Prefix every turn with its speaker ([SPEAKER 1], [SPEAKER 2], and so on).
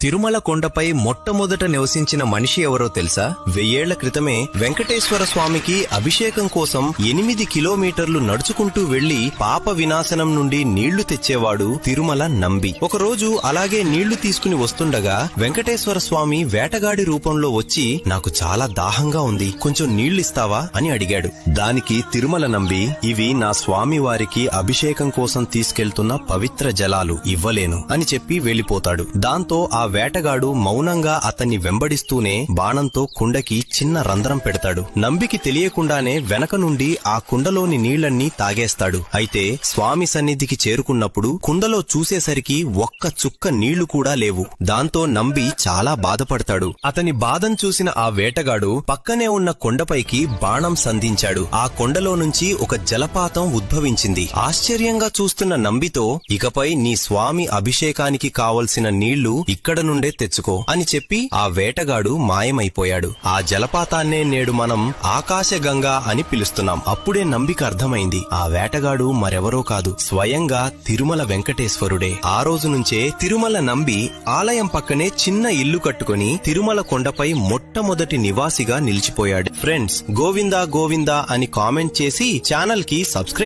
[SPEAKER 1] తిరుమల కొండపై మొట్టమొదట నివసించిన మనిషి ఎవరో తెలుసా? 1000 ఏళ్ల క్రితమే వెంకటేశ్వర స్వామికి అభిషేకం కోసం 8 కిలోమీటర్లు నడుచుకుంటూ వెళ్లి పాప వినాశనం నుండి నీళ్లు తెచ్చేవాడు తిరుమల నంబి. ఒకరోజు అలాగే నీళ్లు తీసుకుని వస్తుండగా వెంకటేశ్వర స్వామి వేటగాడి రూపంలో వచ్చి, నాకు చాలా దాహంగా ఉంది, కొంచెం నీళ్లిస్తావా అని అడిగాడు. దానికి తిరుమల నంబి, ఇవి నా స్వామి వారికి అభిషేకం కోసం తీసుకెళ్తున్న పవిత్ర జలాలు, ఇవ్వలేను అని చెప్పి వెళ్లిపోతాడు. దాంతో ఆ వేటగాడు మౌనంగా అతన్ని వెంబడిస్తూనే బాణంతో కుండకి చిన్న రంధ్రం పెడతాడు. నంబికి తెలియకుండానే వెనక నుండి ఆ కుండలోని నీళ్లన్నీ తాగేస్తాడు. అయితే స్వామి సన్నిధికి చేరుకున్నప్పుడు కుండలో చూసేసరికి ఒక్క చుక్క నీళ్లు కూడా లేవు. దాంతో నంబి చాలా బాధపడతాడు. అతని బాధను చూసిన ఆ వేటగాడు పక్కనే ఉన్న కొండపైకి బాణం సంధించాడు. ఆ కొండలో నుంచి ఒక జలపాతం ఉద్భవించింది. ఆశ్చర్యంగా చూస్తున్న నంబితో, ఇకపై నీ స్వామి అభిషేకానికి కావలసిన నీళ్లు ఇక్కడ నుండే తెచ్చుకో అని చెప్పి ఆ వేటగాడు మాయమైపోయాడు. ఆ జలపాతాన్నే నేడు మనం ఆకాశగంగా అని పిలుస్తున్నాం. అప్పుడే నంబికి అర్థమైంది, ఆ వేటగాడు మరెవరో కాదు, స్వయంగా తిరుమల వెంకటేశ్వరుడే. ఆ రోజు నుంచే తిరుమల నంబి ఆలయం పక్కనే చిన్న ఇల్లు కట్టుకుని తిరుమల కొండపై మొట్టమొదటి నివాసిగా నిలిచిపోయాడు. ఫ్రెండ్స్, గోవిందా గోవిందా అని కామెంట్ చేసి ఛానల్ కి సబ్స్క్రైబ్